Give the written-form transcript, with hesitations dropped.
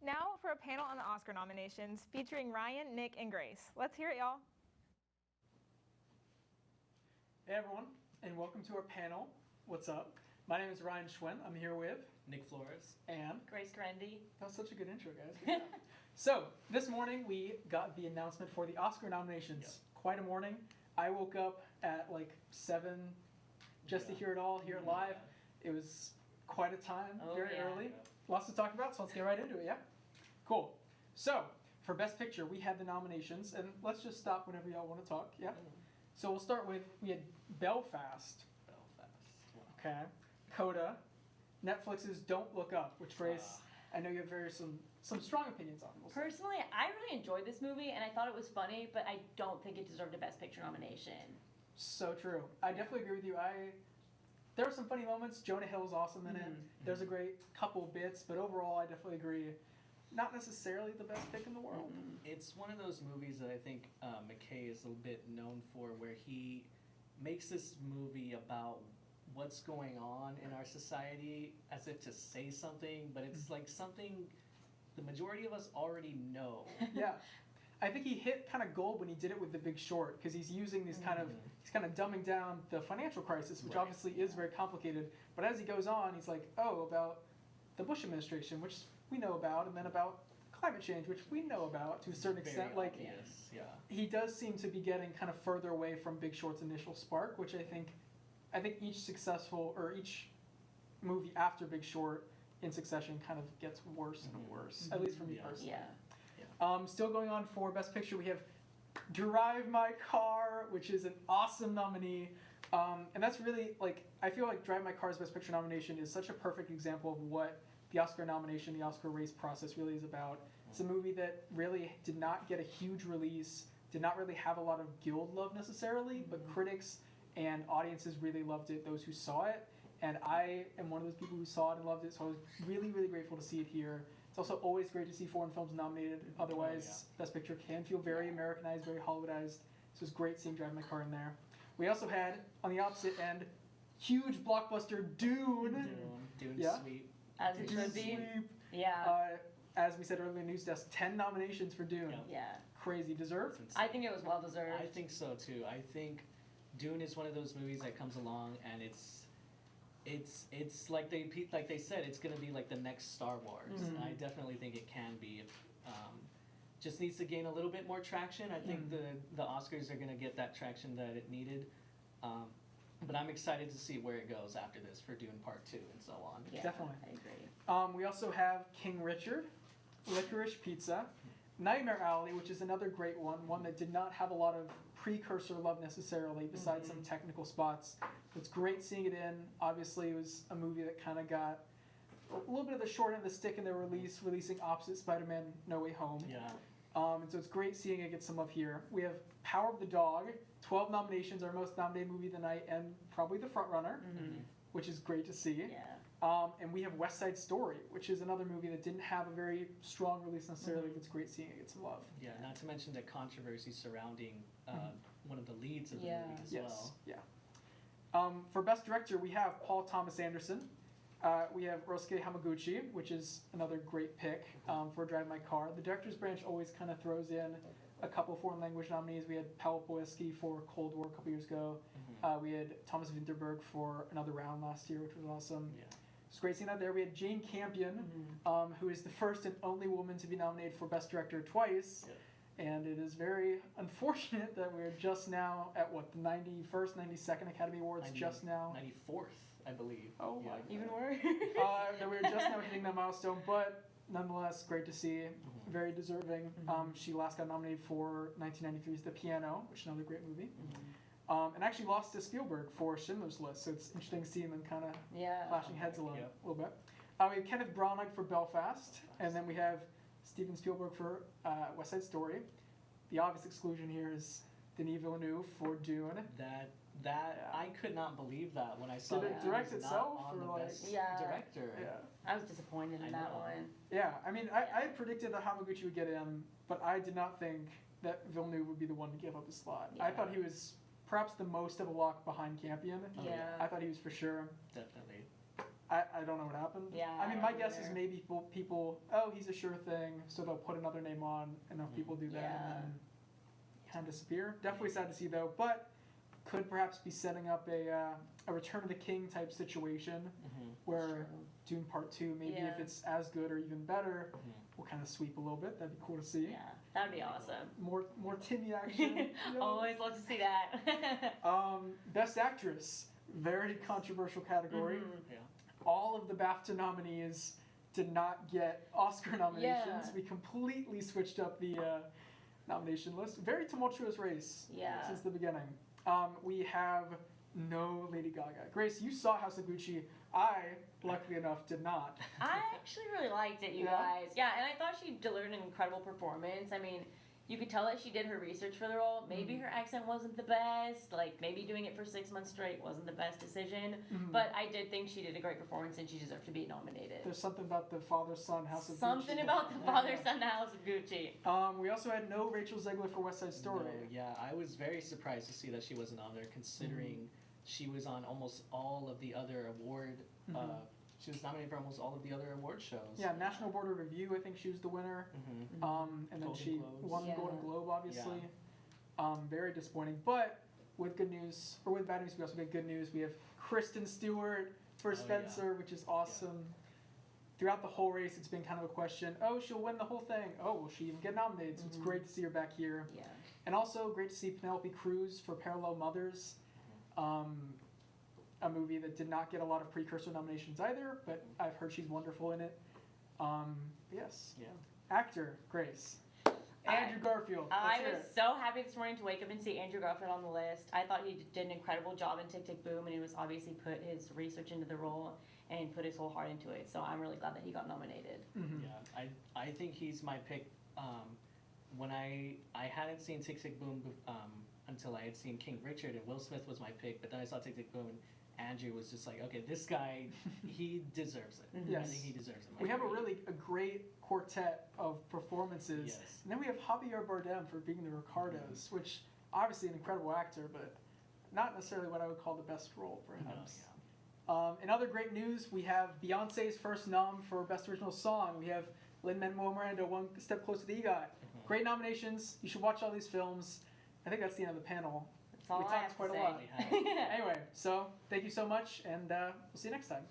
Now for a panel on the Oscar nominations featuring Ryan, Nick, and Grace. Let's hear it, y'all. Hey everyone, and welcome to our panel. What's up? My name is Ryan Schwen. I'm here with Nick Flores and Grace Grandy. that was such a good intro, guys. Good job. So this morning we got the announcement for the Oscar nominations. Yep. Quite a morning. I woke up at like 7 just to hear it all, hear it live. It was quite a time, very early. Lots to talk about, so let's get right into it, yeah? Cool. So, for Best Picture, we had the nominations, and let's just stop whenever y'all want to talk, yeah? So we'll start with, we had Belfast, okay, Coda, Netflix's Don't Look Up, which Grace, I know you have some strong opinions on. We'll Personally, I really enjoyed this movie, and I thought it was funny, but I don't think it deserved a Best Picture nomination. So true. I definitely agree with you. There were some funny moments. Jonah Hill's awesome in it. There's a great couple of bits, but overall, I definitely agree. Not necessarily the best pick in the world. It's one of those movies that I think McKay is a bit known for, where he makes this movie about what's going on in our society as if to say something, but it's like something the majority of us already know. Yeah. I think he hit kind of gold when he did it with The Big Short, because he's using these he's kind of dumbing down the financial crisis, which obviously is very complicated. But as he goes on, he's like, oh, about the Bush administration, which we know about, and then about climate change, which we know about to a certain extent. Like, he does seem to be getting kind of further away from Big Short's initial spark, which I think each movie after Big Short in succession kind of gets worse and worse, at least for me personally. Still going on for Best Picture, we have Drive My Car, which is an awesome nominee. And that's really, like, I feel like Drive My Car's Best Picture nomination is such a perfect example of what the Oscar nomination, the Oscar race process really is about. It's a movie that really did not get a huge release, did not really have a lot of guild love necessarily, but critics and audiences really loved it, those who saw it. And I am one of those people who saw it and loved it, so I was really, really grateful to see it here. It's also always great to see foreign films nominated. Otherwise, Best Picture can feel very Americanized, very Hollywoodized. So it's great seeing Drive My Car in there. We also had, on the opposite end, huge blockbuster Dune. Dune sweep. As it should be. Sweep. Yeah. As we said earlier in the news desk, 10 nominations for Dune. Yeah. Crazy. Deserved? I think it was well deserved. I think so too. I think Dune is one of those movies that comes along and it's like they said, it's going to be like the next Star Wars. And I definitely think it can be. Just needs to gain a little bit more traction. I think the Oscars are going to get that traction that it needed. But I'm excited to see where it goes after this for Dune Part 2 and so on. Yeah, Definitely. I agree. We also have King Richard, Licorice Pizza, Nightmare Alley, which is another great one that did not have a lot of precursor love necessarily, besides some technical spots. It's great seeing it in. Obviously, it was a movie that kind of got a little bit of the short end of the stick in their releasing opposite Spider-Man No Way Home. Yeah. And so it's great seeing it get some love here. We have Power of the Dog, 12 nominations, our most nominated movie of the night, and probably the front runner, which is great to see. Yeah. And we have West Side Story, which is another movie that didn't have a very strong release necessarily, but it's great seeing it get some love. Yeah, not to mention the controversy surrounding one of the leads of the movie as well. Yeah. For Best Director, we have Paul Thomas Anderson. We have Ryosuke Hamaguchi, which is another great pick for Drive My Car. The Director's Branch always kind of throws in a couple foreign language nominees. We had Paweł Pawlowski for Cold War a couple years ago. We had Thomas Vinterberg for Another Round last year, which was awesome. Yeah. It's great seeing that there. We had Jane Campion, who is the first and only woman to be nominated for Best Director twice. And it is very unfortunate that we're just now at, the 91st, 92nd Academy Awards, just now. 94th, I believe. Oh my God. Even worse. That we're just now hitting that milestone, but nonetheless, great to see. Very deserving. She last got nominated for 1993's The Piano, which is another great movie. And actually lost to Spielberg for Schindler's List, so it's interesting seeing them kind of clashing heads a little bit. We have Kenneth Branagh for Belfast, and then we have Steven Spielberg for West Side Story. The obvious exclusion here is Denis Villeneuve for Dune. I could not believe that when I saw Did it direct itself on or the best director? Yeah. I was disappointed in that one. Yeah, I mean, I had predicted that Hamaguchi would get in, but I did not think that Villeneuve would be the one to give up his slot. I thought he was perhaps the most of a lock behind Campion. Yeah. I thought he was for sure. Definitely. I don't know what happened. Yeah, I mean, I my don't guess is either. maybe people, oh, he's a sure thing, so they'll put another name on. Enough people do that, Yeah. and then kind of disappear. Definitely sad to see though, but could perhaps be setting up a Return of the King type situation where Dune Part 2, maybe if Yeah. it's as good or even better, Mhm. we'll kind of sweep a little bit. That'd be cool to see. Yeah, that'd be awesome. More Timmy action. you know? Always love to see that. Best Actress, very controversial category. Mhm. Yeah. All of the BAFTA nominees did not get Oscar nominations. Yeah. We completely switched up the nomination list. Very tumultuous race Yeah. since the beginning. We have no Lady Gaga. Grace, you saw House of Gucci. I, luckily enough, did not. I actually really liked it, you Yeah? guys. Yeah, and I thought she delivered an incredible performance. I mean, you could tell that she did her research for the role. Maybe her accent wasn't the best. Like, maybe doing it for 6 months straight wasn't the best decision. Mhm. But I did think she did a great performance and she deserved to be nominated. There's something about the father-son House of Something Gucci. about the Yeah. father-son House of Gucci. We also had no Rachel Zegler for West Side Story. No, yeah, I was very surprised to see that she wasn't on there, considering she was on almost all of the other award. She was nominated for almost all of the other award shows. Yeah, National Board of Review, I think she was the winner. Mm-hmm. And then Golden she Globes. won the Yeah. Golden Globe, obviously. Very disappointing. But with good news, or with bad news, we also get good news. We have Kristen Stewart for yeah. Spencer, which is awesome. Throughout the whole race, it's been kind of a question. Oh, she'll win the whole thing. Oh, will she even get nominated? So it's great to see her back here. Yeah. And also great to see Penelope Cruz for Parallel Mothers. A movie that did not get a lot of precursor nominations either, but I've heard she's wonderful in it. Yes. Yeah. Actor, Grace. Andrew Garfield. I Let's hear was it. so happy this morning to wake up and see Andrew Garfield on the list. I thought he did an incredible job in Tick Tick Boom, and he was obviously put his research into the role and put his whole heart into it. So I'm really glad that he got nominated. Mhm. Yeah, I think he's my pick. When I hadn't seen Tick Tick Boom until I had seen King Richard, and Will Smith was my pick, but then I saw Tick Tick Boom, and Andrew was just like, okay, this guy, he deserves it. I Yes. think he deserves it. We have a great quartet of performances. Yes. And then we have Javier Bardem for being the Ricardos, which obviously an incredible actor, but not necessarily what I would call the best role, perhaps. In other great news, we have Beyonce's first nom for Best Original Song. We have Lin-Manuel Miranda, One Step Closer to the EGOT. Great nominations. You should watch all these films. I think that's the end of the panel. That's all We I talked have quite to a say. lot. We have. Anyway, so thank you so much, and we'll see you next time.